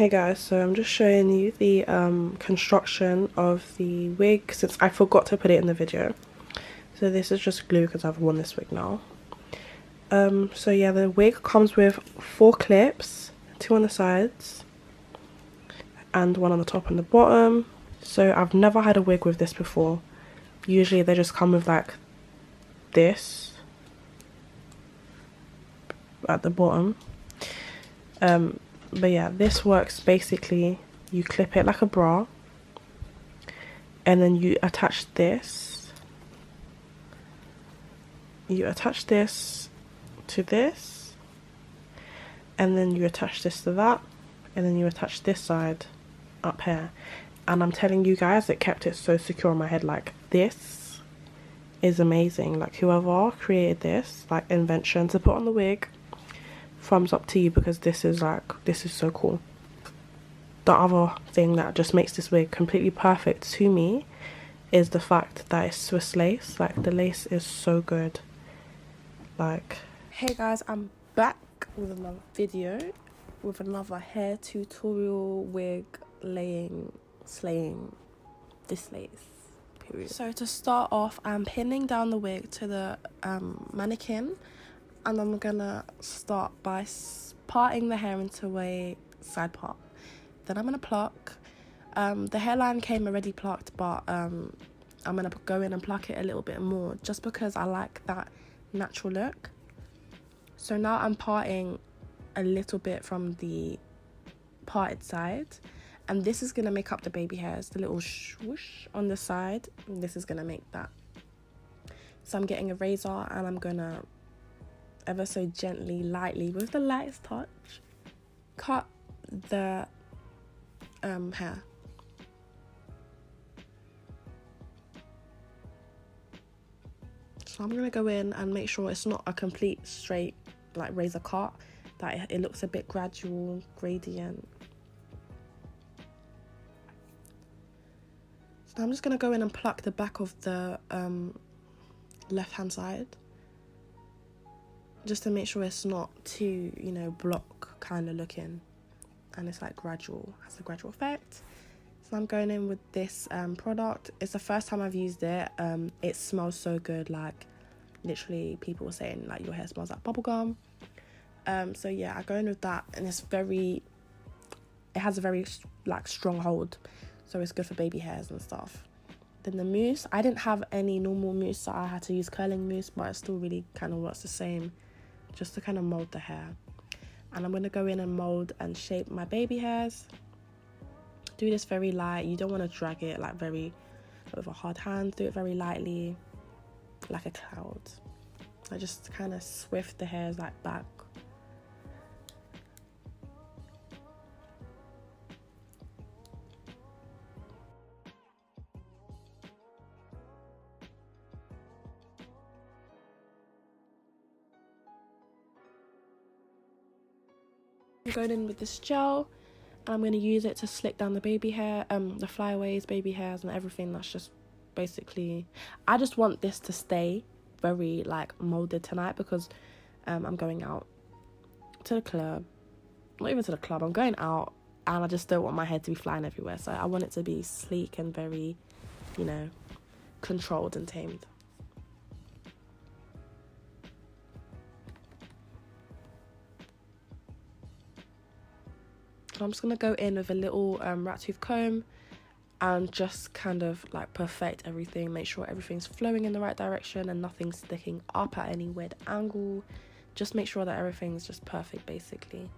Hey guys, so I'm just showing you the construction of the wig since I forgot to put it in the video. So this is just glue because I've worn this wig now. So yeah, the wig comes with 4 clips, 2 on the sides and 1 on the top and the bottom. So I've never had a wig with this before. Usually they just come with like this at the bottom. But yeah, this works basically, you clip it like a bra and then you attach this. You attach this to this and then you attach this to that and then you attach this side up here. And I'm telling you guys, it kept it so secure on my head. Like, this is amazing. Like, whoever created this like invention to put on the wig, thumbs up to you, because this is so cool. The other thing that just makes this wig completely perfect to me is the fact that it's Swiss lace. Like, the lace is so good. Like, hey guys, I'm back with another video with another hair tutorial, wig slaying this lace, period. So to start off, I'm pinning down the wig to the mannequin, and I'm gonna start by parting the hair into a side part. Then I'm gonna pluck. The hairline came already plucked, but I'm gonna go in and pluck it a little bit more just because I like that natural look. So now I'm parting a little bit from the parted side, and this is gonna make up the baby hairs, the little swoosh on the side. And this is gonna make that. So I'm getting a razor and I'm gonna ever so gently, lightly, with the lightest touch, cut the hair. So I'm gonna go in and make sure it's not a complete straight like razor cut, that it looks a bit gradual, gradient. So I'm just gonna go in and pluck the back of the left hand side, just to make sure it's not too, you know, block kind of looking, and it's like gradual, has a gradual effect. So I'm going in with this product. It's the first time I've used it. It smells so good. Like, literally people were saying like your hair smells like bubblegum. So yeah, I go in with that, and it has a very like strong hold, so it's good for baby hairs and stuff. Then the mousse, I didn't have any normal mousse, so I had to use curling mousse, but it still really kind of works the same, just to kind of mold the hair. And I'm going to go in and mold and shape my baby hairs. Do this very light. You don't want to drag it like very with a hard hand. Do it very lightly, like a cloud. I just kind of swift the hairs like back. I'm going in with this gel, and I'm going to use it to slick down the baby hair, the flyaways, baby hairs, and everything. That's just basically, I just want this to stay very like molded tonight, because I'm going out to the club, not even to the club, I'm going out, and I just don't want my hair to be flying everywhere. So I want it to be sleek and very, you know, controlled and tamed. I'm just going to go in with a little rat tooth comb and just kind of like perfect everything, make sure everything's flowing in the right direction and nothing's sticking up at any weird angle. Just make sure that everything's just perfect, basically.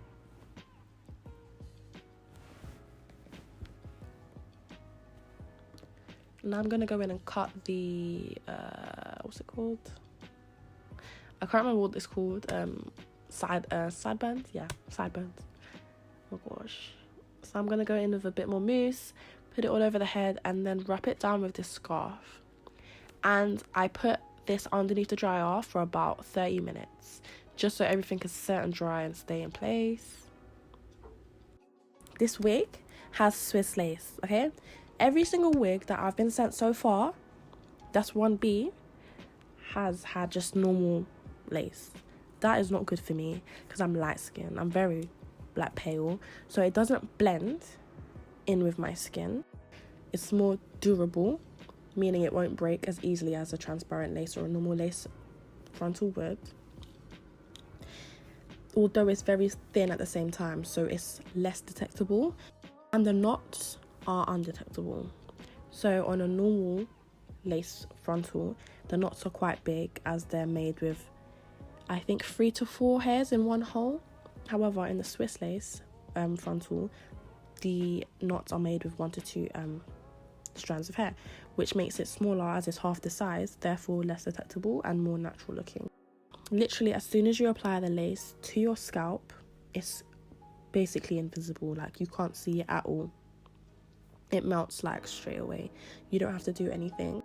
Now I'm going to go in and cut the, what's it called? I can't remember what it's called. Sideburns? Yeah, sideburns. Oh gosh. So I'm going to go in with a bit more mousse, put it all over the head, and then wrap it down with this scarf. And I put this underneath the dryer for about 30 minutes, just so everything can set and dry and stay in place. This wig has Swiss lace, okay? Every single wig that I've been sent so far, that's 1B, has had just normal lace. That is not good for me, because I'm light skinned. I'm very like pale, so it doesn't blend in with my skin. It's more durable, meaning it won't break as easily as a transparent lace or a normal lace frontal would, although it's very thin at the same time, so it's less detectable, and the knots are undetectable. So on a normal lace frontal, the knots are quite big as they're made with, I think, 3 to 4 hairs in one hole. However, in the Swiss lace frontal, the knots are made with 1 to 2 strands of hair, which makes it smaller as it's half the size, therefore less detectable and more natural looking. Literally, as soon as you apply the lace to your scalp, it's basically invisible. Like, you can't see it at all. It melts like straight away. You don't have to do anything.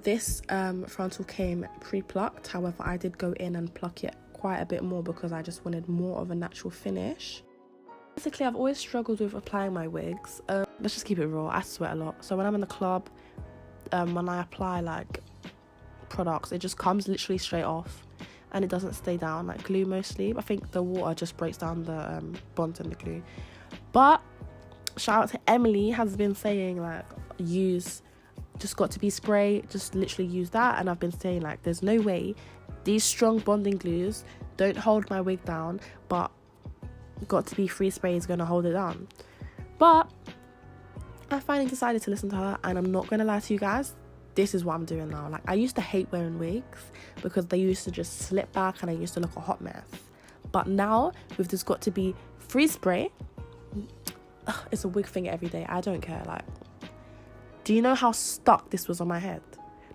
This frontal came pre-plucked. However, I did go in and pluck it quite a bit more because I just wanted more of a natural finish. Basically, I've always struggled with applying my wigs. Let's just keep it raw. I sweat a lot. So when I'm in the club, when I apply like products, it just comes literally straight off and it doesn't stay down like glue mostly. I think the water just breaks down the bonds and the glue. But shout out to Emily, has been saying like, use just got to be spray, just literally use that. And I've been saying like, there's no way these strong bonding glues don't hold my wig down, but got to be free spray is gonna hold it down. But I finally decided to listen to her, and I'm not gonna lie to you guys, this is what I'm doing now. Like, I used to hate wearing wigs because they used to just slip back and I used to look a hot mess. But now with this got to be free spray, it's a wig finger every day. I don't care. Like, do you know how stuck this was on my head?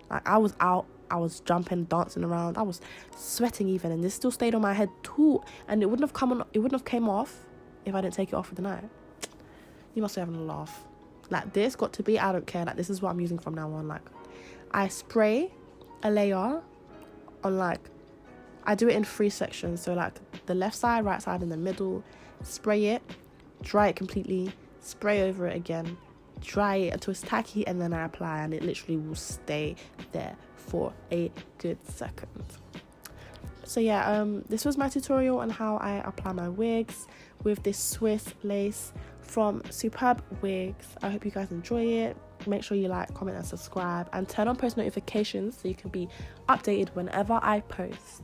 Like, I was out, I was jumping, dancing around, I was sweating even, and this still stayed on my head too. And it wouldn't have came off if I didn't take it off for the night. You must be having a laugh. Like, this got to be, I don't care. Like, this is what I'm using from now on. Like, I spray a layer on, like, I do it in 3 sections. So like the left side, right side, and the middle. Spray it, dry it completely, spray over it again, dry it until it's tacky, and then I apply, and it literally will stay there for a good second. So yeah, this was my tutorial on how I apply my wigs with this Swiss lace from Superbwigs. I hope you guys enjoy it. Make sure you like, comment, and subscribe, and turn on post notifications so you can be updated whenever I post.